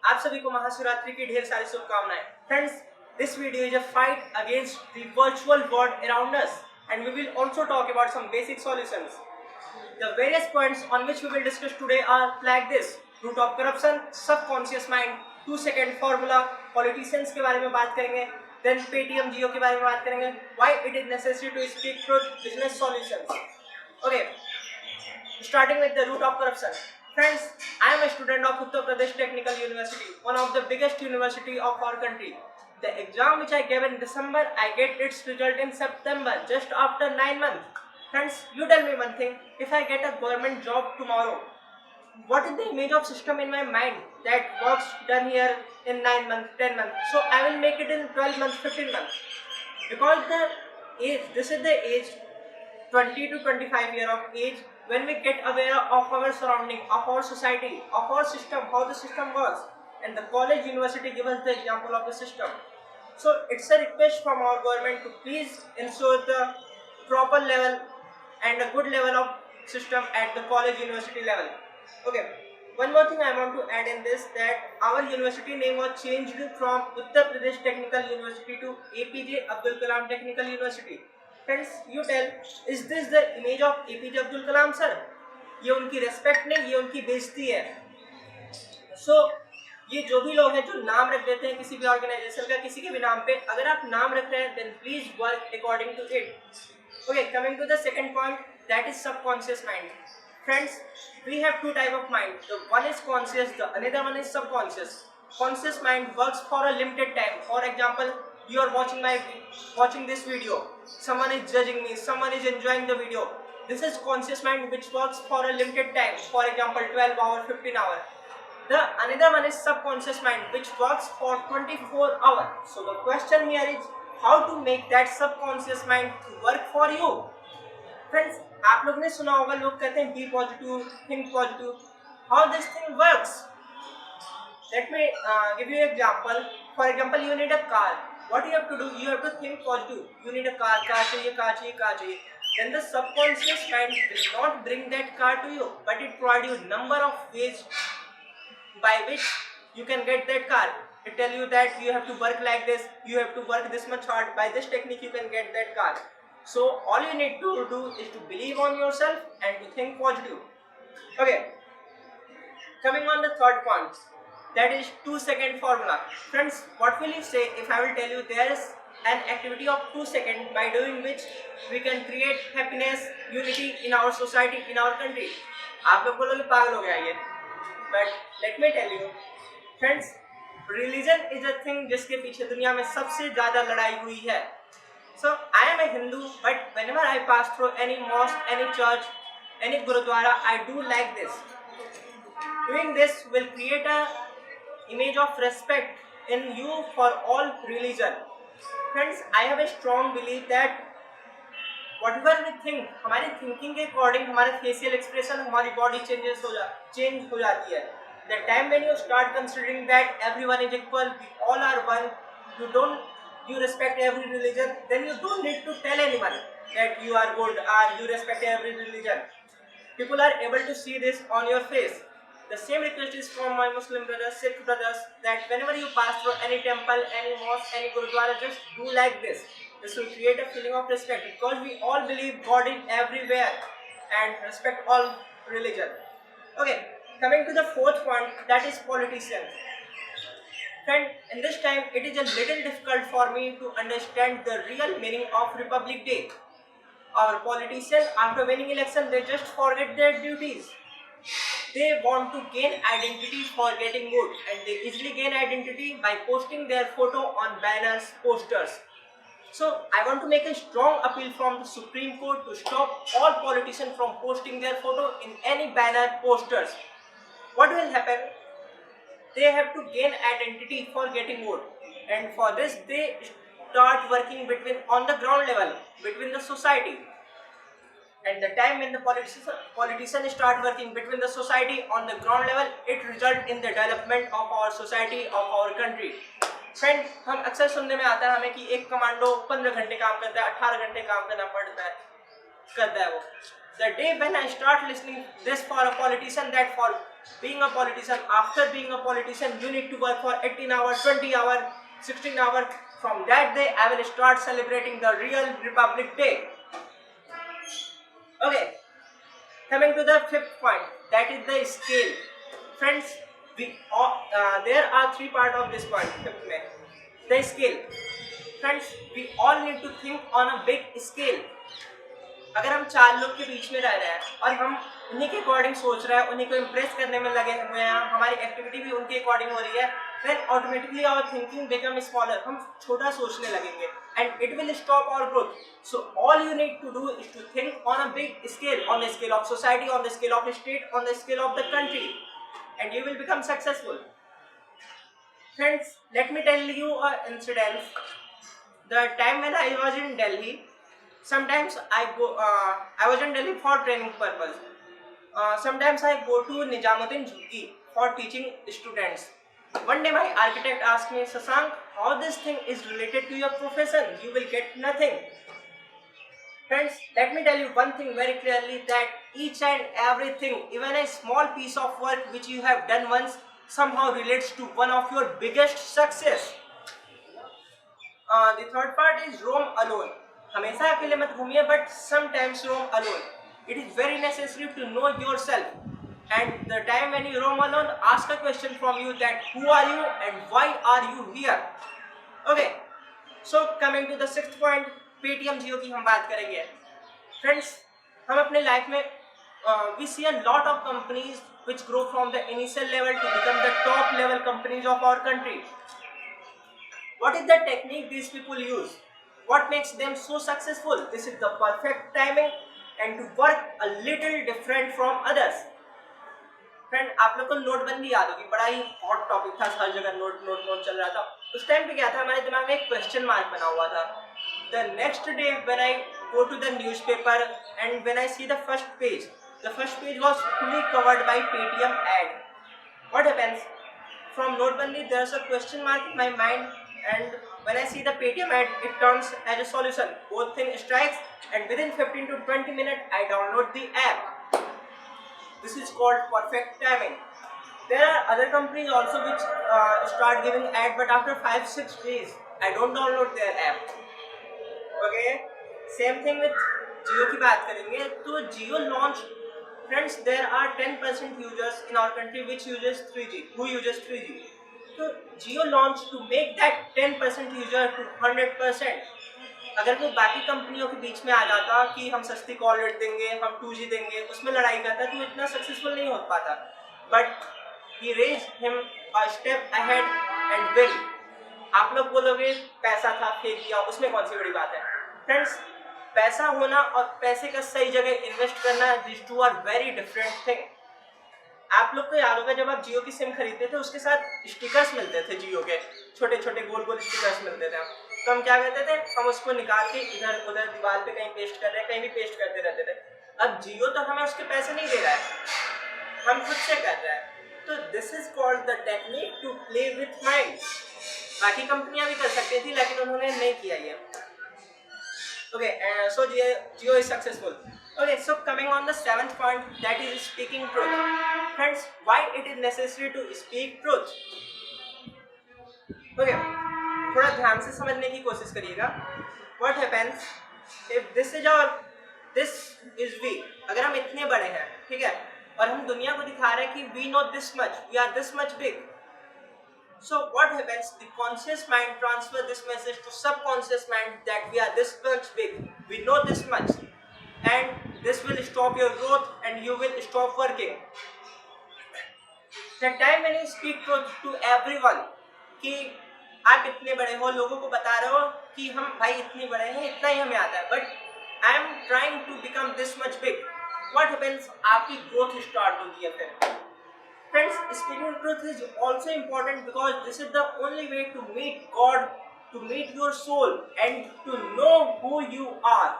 आप सभी को महाशिवरात्रि की ढेर सारी शुभकामनाएं। Friends, this video is a fight against the virtual world around us, and we will also talk about some basic solutions. The various points on which we will discuss today are like this: root of corruption, subconscious mind, 2-second formula, politicians के बारे में बात करेंगे, then Paytm Jio के बारे में बात करेंगे, why it is necessary to speak truth, business solutions. Okay, starting with the root of corruption. Friends, I am a student of Uttar Pradesh Technical University, one of the biggest university of our country. The exam which I gave in December, I get its result in September, just after 9 months. Friends, you tell me one thing, if I get a government job tomorrow, what is the image of system in my mind that works done here in 9 months, 10 months? So I will make it in 12 months, 15 months. Because the age, this is the age 20 to 25 year of age when we get aware of our surrounding, of our society, of our system, how the system works, and the college university give us the example of the system. So it's a request from our government to please ensure the proper level and a good level of system at the college university level. Okay, one more thing I want to add in this, that our university name was changed from Uttar Pradesh Technical University to APJ Abdul Kalam Technical University. Friends, you tell, is this the image of APJ Abdul Kalam sir? ये उनकी respect नहीं, ये उनकी बेइज्जती है. So ये जो भी लोग हैं जो नाम रख देते हैं किसी भी ऑर्गेनाइजेशन का किसी के भी नाम पे, अगर आप नाम रख रहे हैं then please work according to it. Okay, coming to the second point, that is subconscious mind. Friends, we have two type of mind. The one is conscious, the another one is subconscious. Conscious mind works for a limited time. For example, you are watching this video. Someone is judging me. Someone is enjoying the video. This is conscious mind which works for a limited time. For example, 12 hours, 15 hours. The another one is subconscious mind which works for 24 hours. So the question here is how to make that subconscious mind work for you. Friends, आप लोग ने सुना होगा, लोग कहते हैं be positive, think positive. How this thing works? Let me give you an example. For example, you need a car. What you have to do? You have to think positive. You need a car. Car चाहिए, car चाहिए, car चाहिए. Then the subconscious mind will not bring that car to you, but it provide you number of ways by which you can get that car. It tell you that you have to work like this, you have to work this much hard. By this technique, you can get that car. So all you need to do is to believe on yourself and to think positive. Okay. Coming on the third point, that is 2-second formula. Friends, what will you say if I will tell you there is an activity of 2 seconds by doing which we can create happiness, unity in our society, in our country? आप लोग बोलोगे पागल हो गया ये. But let me tell you, friends, religion is a thing जिसके पीछे दुनिया में सबसे ज़्यादा लड़ाई हुई है. So I am a Hindu, but whenever I pass through any mosque, any church, any gurudwara, I do like this. Doing this will create a image of respect in you for all religion. Friends, I have a strong belief that whatever we think, हमारी thinking के according हमारे facial expression, हमारी body change हो जाती है. The time when you start considering that everyone is equal, we all are one, you respect every religion, then you don't need to tell anyone that you are good and you respect every religion. People are able to see this on your face. The same request is from my Muslim brothers, Sikh brothers, that whenever you pass through any temple, any mosque, any gurudwara, just do like this. This will create a feeling of respect because we all believe God is everywhere and respect all religion. Okay, coming to the fourth point, that is politicians. Friend, in this time it is a little difficult for me to understand the real meaning of Republic Day. Our politicians, after winning election, they just forget their duties. They want to gain identity for getting vote, and they easily gain identity by posting their photo on banners, posters. So I want to make a strong appeal from the Supreme Court to stop all politicians from posting their photo in any banner, posters. What will happen? They have to gain identity for getting vote, and for this they start working on the ground level, between the society. And the time when the politicians start working between the society on the ground level, it results in the development of our society, of our country. Friend, हम अक्सर सुनने में आता है हमें कि एक commando 15 घंटे काम करता है, 18 घंटे काम करना करता है वो. The day when I start listening this for a politician, that for being a politician, after being a politician you need to work for 18 hours, 20 hours, 16 hours, from that day I will start celebrating the real Republic Day. Okay, coming to the fifth point, that is the scale. Friends, there are three parts of this point. Fifth mein, the scale. Friends, we all need to think on a big scale. अगर हम चार लोग के बीच में रह रहे हैं और हम उन्हीं के अकॉर्डिंग सोच रहे हैं, उन्हीं को इम्प्रेस करने में लगे हुए हैं, हमारी एक्टिविटी भी उनके अकॉर्डिंग हो रही है, then automatically our thinking become smaller. हम छोटा सोचने लगेंगे and it will stop our growth. So all you need to do is to think on a big scale, on the scale of society, on the scale of the state, on the scale of the country, and you will become successful. Friends, let me tell you an incident. The time when I was in Delhi, sometimes I was in Delhi for training purpose. Sometimes I go to Nizamuddin Jhukki for teaching students. One day my architect asked me, Sasank, how this thing is related to your profession? You will get nothing. Friends, let me tell you one thing very clearly, that each and everything, even a small piece of work which you have done once, somehow relates to one of your biggest success. The third part is roam alone. हमेशा अकेले मत घूमिए, but sometimes roam alone. It is very necessary to know yourself. And the time when you roam alone, ask a question from you, that who are you and why are you here? Okay. So coming to the sixth point, Paytm Jio की हम बात करेंगे. Friends, हम अपने life में we see a lot of companies which grow from the initial level to become the top level companies of our country. What is the technique these people use? What makes them so successful? This is the perfect timing and to work a little different from others. Friend, आप लोग को नोटबंदी याद होगी, बड़ा ही hot topic था, हर जगह note चल रहा था. उस टाइम पे क्या था, हमारे दिमाग में एक क्वेश्चन मार्क बना हुआ था. The next day when I go to the newspaper and when I see the first page was fully covered by Paytm ad. What happens? From Notebandi there's a question mark in my mind, and when I see the Paytm ad, it turns as a solution. Both things strikes, and within 15 to 20 minutes I download the app. This is called perfect timing. There are other companies also which start giving ad, but after 5-6 days I don't download their app. Okay, same thing with Jio की बात करेंगे तो Jio launched. Friends, there are 10% users in our country which uses 3G. Who uses 3G? So Jio launched to make that 10% user to 100%. अगर कोई बाकी कंपनियों के बीच में आ जाता कि हम सस्ती कॉल रेट देंगे, हम 2G देंगे, उसमें लड़ाई करता तो इतना सक्सेसफुल नहीं हो पाता. But he raised him a step ahead and win. आप लोग बोलोगे पैसा था फेंक दिया, उसमें कौन सी बड़ी बात है? फ्रेंड्स, पैसा होना और पैसे का सही जगह इन्वेस्ट करना, these two are very different thing. आप लोग को याद होगा जब आप जियो की सिम खरीदते थे उसके साथ स्टिकर्स मिलते थे, जियो के छोटे छोटे गोल गोल स्टिकर्स मिलते थे. तो हम क्या करते थे, हम उसको निकाल के इधर उधर दीवार पे कहीं पेस्ट कर रहे हैं, कहीं भी पेस्ट करते रहते थे. अब जियो तो हमें उसके पैसे नहीं दे रहा है, हम खुद से कर रहे हैं. तो this is called the technique to play with mind. बाकी कंपनियां भी कर सकती थी लेकिन उन्होंने नहीं किया ये. Okay, so Jio is successful. Okay, so coming on the seventh point, that is speaking truth. Friends, why it is necessary to speak truth? Okay, थोड़ा ध्यान से समझने की कोशिश करिएगा. What happens if this is we? अगर हम इतने बड़े हैं, ठीक है, और हम दुनिया को दिखा रहे हैं कि we know this much, we are this much big. So what happens? The conscious mind transfer this message to subconscious mind that we are this much big, we know this much, and this will stop your growth and you will stop working. The time when you speak truth to everyone कि आप इतने बड़े हो, लोगों को बता रहे हो कि हम भाई इतने बड़े हैं, इतना ही हमें आता है, but I am trying to become this much big. What happens? आपकी growth start होती है फिर. Friends, speaking truth is also important because this is the only way to meet God, to meet your soul, and to know who you are.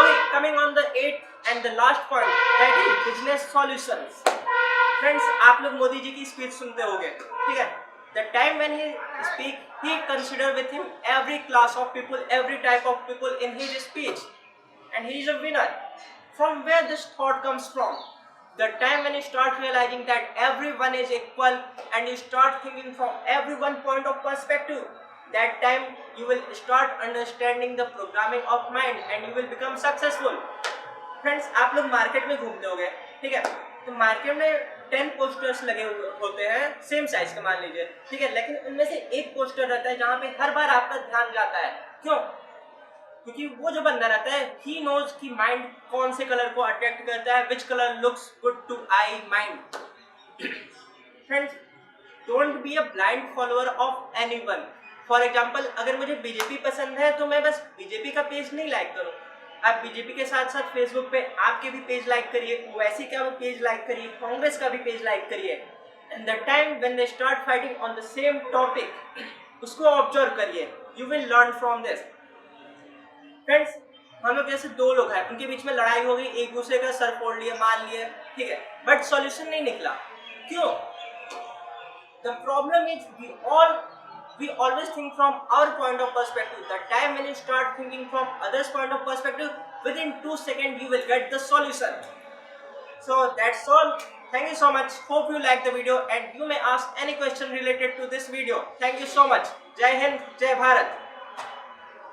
Okay, coming on the eighth and the last point, that is business solutions. Friends, आप लोग मोदी जी की speech सुनते होंगे, ठीक है? The time when he speak, he consider with him every class of people, every type of people in his speech. and he is a winner. From where this thought comes from? The time when you start realizing that everyone is equal and you start thinking from everyone point of perspective, that time you will start understanding the programming of mind and you will become successful. Friends, आप लोग market में घूमते होंगे, ठीक है, तो market में 10 posters लगे हुए होते हैं सेम साइज के, मान लीजिए, ठीक है, लेकिन उनमें से एक पोस्टर रहता है जहाँ पे हर बार आपका ध्यान जाता है। क्यों? क्योंकि वो जो बंदा रहता है ही नोज कि माइंड कौन से कलर को अट्रैक्ट करता है, which colour looks good to I mind. Friends, don't be a blind follower of anyone. For example, अगर मुझे बीजेपी पसंद है तो मैं बस बीजेपी का पेज नहीं लाइक करूँ। आप बीजेपी के साथ साथ फेसबुक पे आपके भी पेज लाइक करिए, ओवैसी का भी पेज लाइक करिए, कांग्रेस का भी पेज लाइक करिए। And the time when they start fighting on the same topic, उसको ऑब्जर्व करिए, you will learn from this. Friends, हम लोग जैसे दो लोग हैं, उनके बीच में लड़ाई हो गई, एक दूसरे का सर फोड़ लिए, मार लिए, ठीक है, बट सॉल्यूशन नहीं निकला। क्यों? The problem is we always think from our point of perspective. The time when you start thinking from others point of perspective, within 2 seconds you will get the solution. So that's all. Thank you so much. Hope you like the video and you may ask any question related to this video. Thank you so much. Jai Hind, Jai Bharat.